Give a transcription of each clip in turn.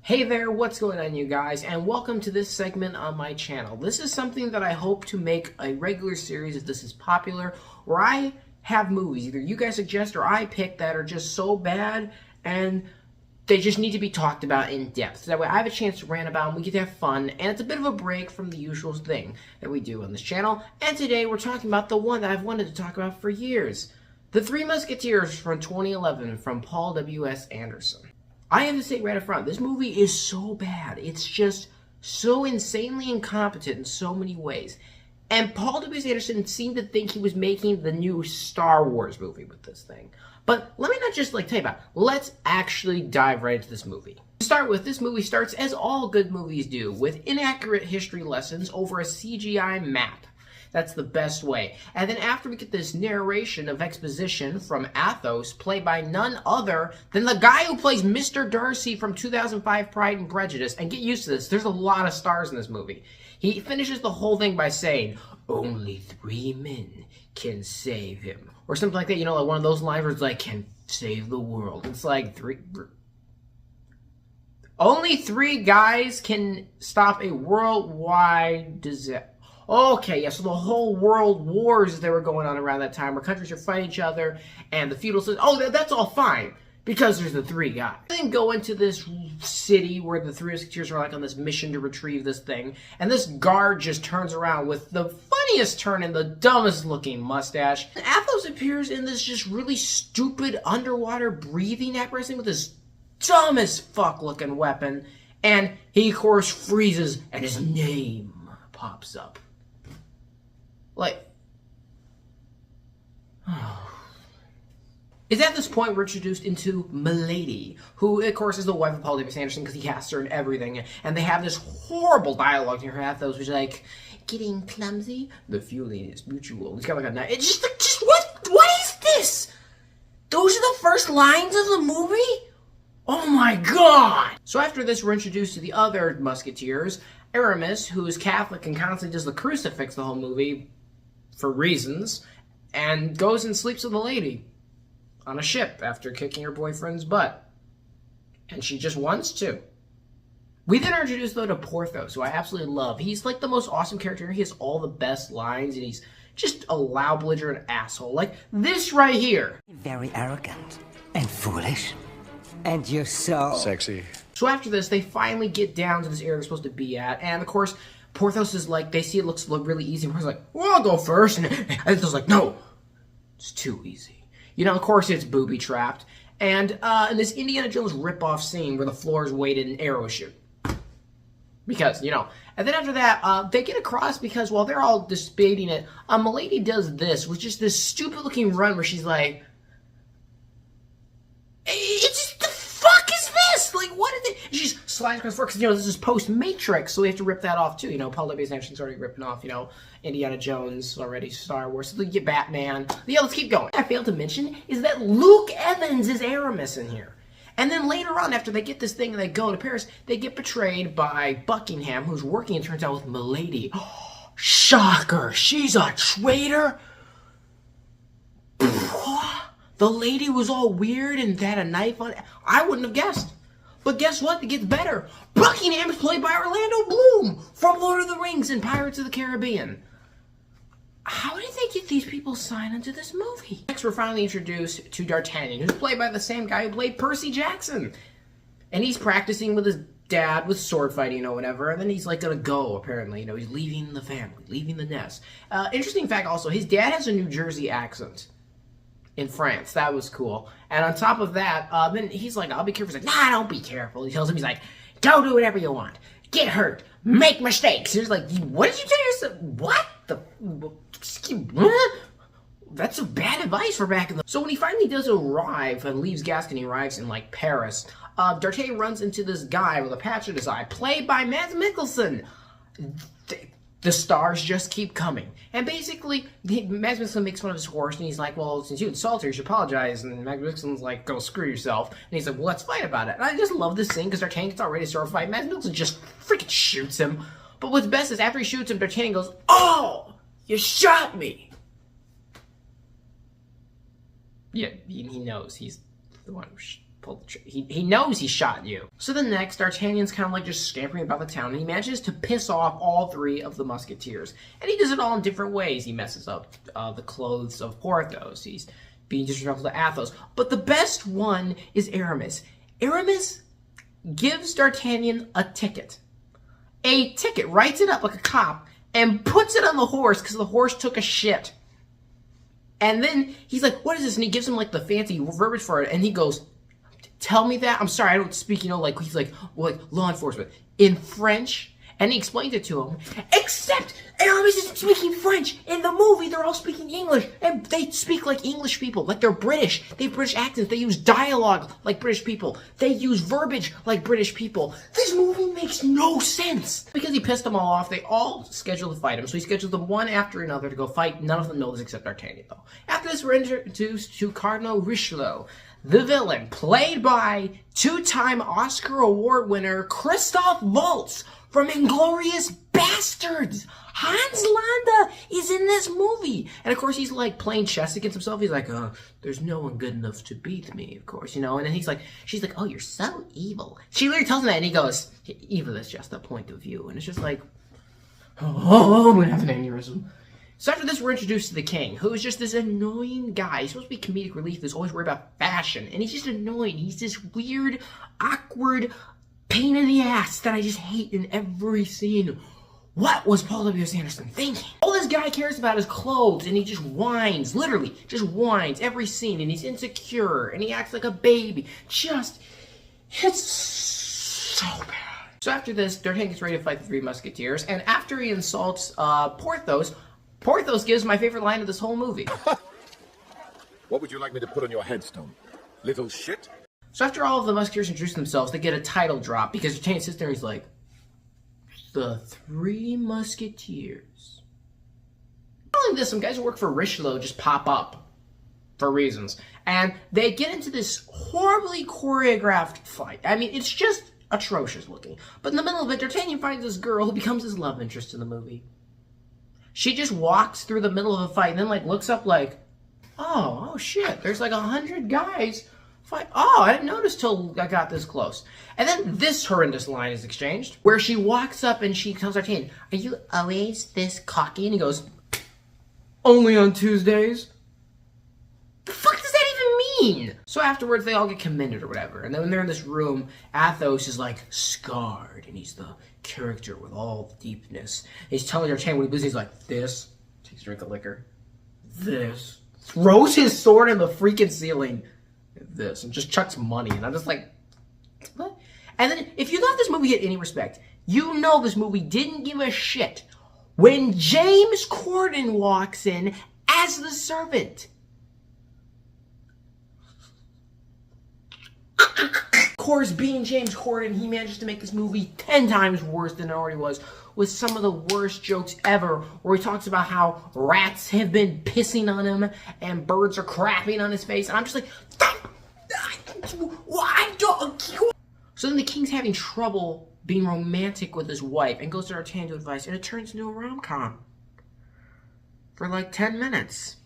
Hey there, what's going on you guys, and welcome to this segment on my channel. This is something that I hope to make a regular series if this is popular, where I have movies, either you guys suggest or I pick, that are just so bad and they just need to be talked about in depth. That way I have a chance to rant about them, we get to have fun, and it's a bit of a break from the usual thing that we do on this channel. And today we're talking about the one that I've wanted to talk about for years. The Three Musketeers from 2011 from Paul W.S. Anderson. I have to say right up front, this movie is so bad. It's just so insanely incompetent in so many ways. And Paul W.S. Anderson seemed to think he was making the new Star Wars movie with this thing. But let me not just tell you about it. Let's actually dive right into this movie. To start with, this movie starts as all good movies do, with inaccurate history lessons over a CGI map. That's the best way. And then after we get this narration of exposition from Athos, played by none other than the guy who plays Mr. Darcy from 2005 Pride and Prejudice. And get used to this, there's a lot of stars in this movie. He finishes the whole thing by saying, "Only 3 men can save him." Or something like that, you know, like one of those lines where it's like, "Can save the world." It's like, only 3 guys can stop a worldwide disaster. Okay, yeah, so the whole world wars that were going on around that time where countries are fighting each other and the feudal system, that's all fine because there's the 3 guys. Then go into this city where the 3 Musketeers are like on this mission to retrieve this thing, and this guard just turns around with the funniest turn and the dumbest looking mustache. And Athos appears in this just really stupid underwater breathing apparatus with this dumb as fuck looking weapon, and he of course freezes and his name pops up. Like, it's at this point we're introduced into Milady, who, of course, is the wife of Paul W.S. Anderson because he casts her in everything. And they have this horrible dialogue near her Athos, which is like, "Getting clumsy? The feeling is mutual." It's kind of like a knife. It's just what is this? Those are the first lines of the movie? Oh my god! So after this, we're introduced to the other Musketeers, Aramis, who is Catholic and constantly does the crucifix the whole movie, for reasons, and goes and sleeps with a lady on a ship after kicking her boyfriend's butt. And she just wants to. We then are introduced, though, to Porthos, who I absolutely love. He's like the most awesome character. He has all the best lines, and he's just a loud, belligerent asshole. Like this right here. Very arrogant and foolish. And you're so sexy. So after this, they finally get down to this area they're supposed to be at, and of course, Porthos is like, they see it looks really easy, and Porthos is like, "Well, I'll go first," and Athos like, "No, it's too easy." You know, of course it's booby-trapped, and in this Indiana Jones rip-off scene where the floor is weighted and arrows shoot. Because, you know, and then after that, they get across because while they're all debating it, Milady does this, which is this stupid-looking run where she's like, it's the fuck is this? Like, what is it? She just slides across the floor because, you know, this is post-Matrix, so we have to rip that off, too. You know, Paul W.S. Anderson's already ripping off, you know, Indiana Jones, already Star Wars, so you get Batman. But yeah, let's keep going. I failed to mention is that Luke Evans is Aramis in here. And then later on, after they get this thing and they go to Paris, they get betrayed by Buckingham, who's working, it turns out, with Milady. Oh, shocker! She's a traitor? The lady was all weird and had a knife on it. I wouldn't have guessed. But guess what? It gets better. Buckingham is played by Orlando Bloom from Lord of the Rings and Pirates of the Caribbean. How did they get these people signed into this movie? Next, we're finally introduced to D'Artagnan, who's played by the same guy who played Percy Jackson. And he's practicing with his dad with sword fighting or whatever, and then he's like gonna go, apparently. You know, he's leaving the family, leaving the nest. Interesting fact also, his dad has a New Jersey accent in France. That was cool. And on top of that, then he's like, "I'll be careful." He's like, "Nah, don't be careful." He tells him, he's like, "Go do whatever you want. Get hurt. Make mistakes." He's like, "What did you tell yourself? What the? What? That's some bad advice for back in the..." So when he finally does arrive and leaves Gascony, arrives in like Paris, D'Artagnan runs into this guy with a patch in his eye, played by Mads Mikkelsen. The stars just keep coming. And basically, Mads Mikkelsen makes fun of his horse, and he's like, "Well, since you insulted her, you should apologize." And Mads Mikkelsen's like, "Go screw yourself." And he's like, "Well, let's fight about it." And I just love this scene, because D'Artagnan gets all ready to start a fight. Mads Mikkelsen just freaking shoots him. But what's best is after he shoots him, D'Artagnan goes, "Oh, you shot me!" Yeah, he knows he's the one who pulled the trigger. He knows he shot you. So the next, D'Artagnan's kind of like just scampering about the town, and he manages to piss off all three of the Musketeers. And he does it all in different ways. He messes up the clothes of Porthos. He's being disrespectful to Athos. But the best one is Aramis. Aramis gives D'Artagnan a ticket. A ticket, writes it up like a cop, and puts it on the horse because the horse took a shit. And then he's like, "What is this?" And he gives him like the fancy verbiage for it, and he goes, "Tell me that. I'm sorry, I don't speak, like," he's like, well, like law enforcement in French. And he explains it to him. Except Aramis isn't speaking French. In the movie, they're all speaking English. And they speak like English people. Like they're British. They have British accents. They use dialogue like British people. They use verbiage like British people. This movie makes no sense. Because he pissed them all off, they all schedule to fight him. So he schedules them one after another to go fight. None of them know this except D'Artagnan, though. After this, we're introduced to Cardinal Richelieu, the villain, played by two-time Oscar Award winner Christoph Waltz from Inglourious Bastards. Hans Landa is in this movie. And of course, he's like playing chess against himself. He's like, there's no one good enough to beat me, of course, And then she's like, "Oh, you're so evil." She literally tells him that, and he goes, "Evil is just a point of view." And it's just like, oh, I'm gonna have an aneurysm. So after this, we're introduced to the king, who is just this annoying guy. He's supposed to be comedic relief, who's always worried about fashion. And he's just annoying. He's this weird, awkward pain in the ass that I just hate in every scene. What was Paul W. S. Anderson thinking? All this guy cares about is clothes, and he just whines, literally, just whines every scene, and he's insecure, and he acts like a baby. It's so bad. So after this, D'Artagnan gets ready to fight the three Musketeers, and after he insults Porthos, Porthos gives my favorite line of this whole movie. "What would you like me to put on your headstone? Little shit?" So after all of the Musketeers introduce themselves, they get a title drop because D'Artagnan sits there and he's like, "The Three Musketeers." Not only this, some guys who work for Richelieu just pop up for reasons. And they get into this horribly choreographed fight. I mean, it's just atrocious looking. But in the middle of it, D'Artagnan finds this girl who becomes his love interest in the movie. She just walks through the middle of a fight and then looks up like, oh shit, there's 100 guys fight. Oh, I didn't notice till I got this close. And then this horrendous line is exchanged where she walks up and she tells D'Artagnan, "Are you always this cocky?" And he goes, "Only on Tuesdays." The fuck does that even mean? So afterwards, they all get commended or whatever. And then when they're in this room, Athos is scarred, and he's the character with all the deepness. He's telling D'Artagnan when he loses, he's like, "This," takes a drink of liquor, "this," throws his sword in the freaking ceiling, "this," and just chucks money. And I'm just like, what? And then if you thought this movie had any respect, you know this movie didn't give a shit when James Corden walks in as the servant. Of course, being James Corden, he manages to make this movie 10 times worse than it already was, with some of the worst jokes ever, where he talks about how rats have been pissing on him and birds are crapping on his face, and I'm just like, why don't... So then the king's having trouble being romantic with his wife and goes to D'Artagnan to advice, and it turns into a rom-com for 10 minutes.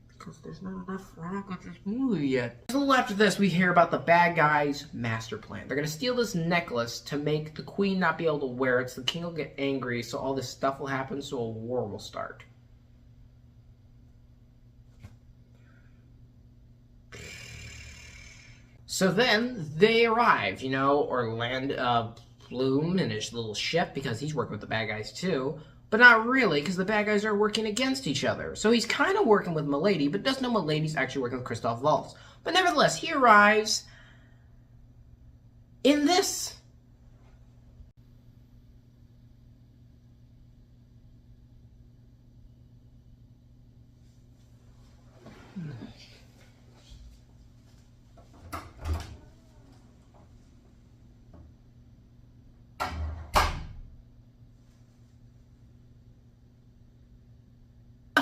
Because there's not enough rock with this movie yet. A little after this, we hear about the bad guys' master plan. They're going to steal this necklace to make the queen not be able to wear it, so the king will get angry, so all this stuff will happen, so a war will start. So then, they arrive, Orlando Bloom in his little ship, because he's working with the bad guys too. But not really, because the bad guys are working against each other. So he's kind of working with Milady, but doesn't know Milady's actually working with Christoph Waltz. But nevertheless, he arrives in this.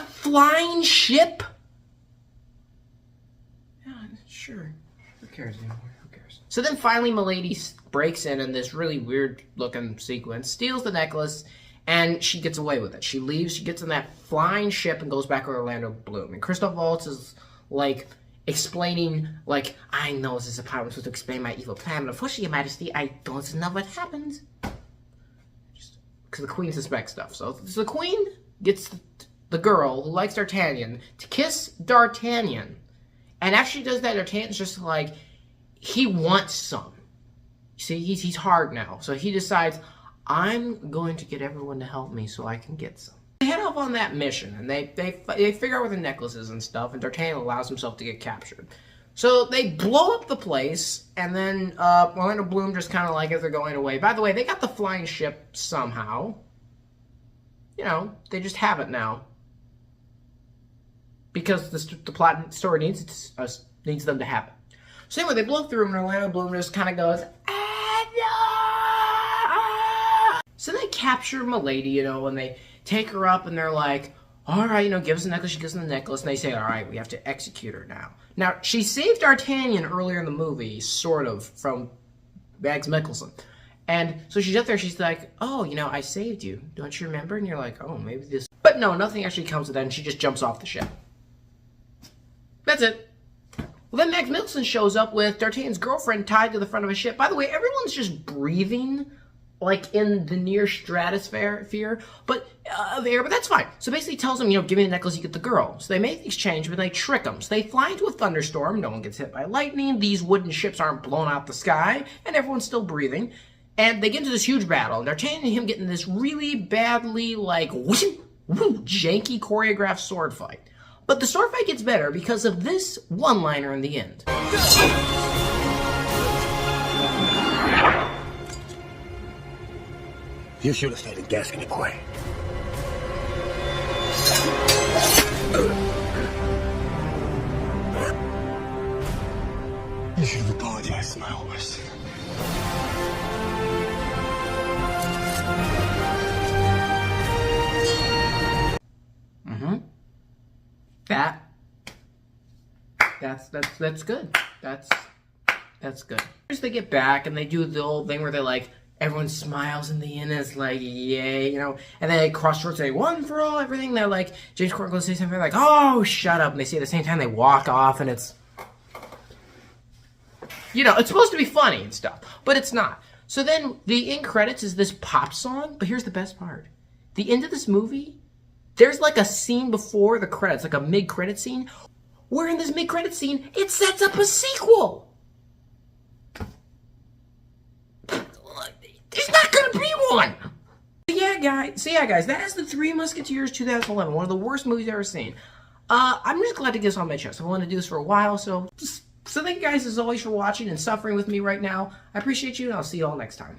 Flying ship? Yeah, sure. Who cares anymore? Who cares? So then finally Milady breaks in this really weird looking sequence, steals the necklace, and she gets away with it. She leaves, she gets in that flying ship and goes back with Orlando Bloom. And Christoph Waltz is like explaining, like, I know this is a part I'm supposed to explain my evil plan, but unfortunately, Your Majesty, I don't know what happens. Because the Queen suspects stuff. So the Queen gets the girl who likes D'Artagnan to kiss D'Artagnan. And after she does that, D'Artagnan's just like, he wants some. See, he's hard now. So he decides, I'm going to get everyone to help me so I can get some. They head off on that mission, and they figure out where the necklace is and stuff, and D'Artagnan allows himself to get captured. So they blow up the place, and then Orlando Bloom just kind of like, as they're going away. By the way, they got the flying ship somehow. You know, they just have it now. Because the plot story needs them to have it. So anyway, they blow through him, and Orlando Bloom just kind of goes, ah, no! So they capture Milady, you know, and they take her up, and they're like, all right, you know, give us the necklace. She gives them the necklace, and they say, all right, we have to execute her now. Now, she saved D'Artagnan earlier in the movie, sort of, from Mads Mikkelsen. And so she's up there, she's like, oh, you know, I saved you. Don't you remember? And you're like, oh, maybe this... But no, nothing actually comes of that, and she just jumps off the ship. That's it. Well, then Mads Mikkelsen shows up with D'Artagnan's girlfriend tied to the front of a ship. By the way, everyone's just breathing, like, in the near stratosphere, but that's fine. So basically he tells them, you know, give me the necklace, you get the girl. So they make the exchange, but they trick them. So they fly into a thunderstorm, no one gets hit by lightning, these wooden ships aren't blown out the sky, and everyone's still breathing. And they get into this huge battle, and D'Artagnan and him get in this really badly, like, janky choreographed sword fight. But the sword fight gets better because of this one-liner in the end. You should have stayed in Gascony, boy. You should have apologized to my horse. That's good. That's good. First they get back and they do the old thing where they like, everyone smiles in the end and it's like, yay, you know, and then they cross swords, say, one for all, everything. They're like, James Corden goes to say something like, oh, shut up. And they say at the same time, they walk off and it's, you know, it's supposed to be funny and stuff, but it's not. So then the end credits is this pop song, but here's the best part. The end of this movie, there's like a scene before the credits, like a mid-credit scene, where in this mid-credit scene, it sets up a sequel. There's not gonna be one! So yeah, guys, that is The Three Musketeers 2011, one of the worst movies I've ever seen. I'm just glad to get this on my chest. I wanted to do this for a while, so thank you guys as always for watching and suffering with me right now. I appreciate you, and I'll see you all next time.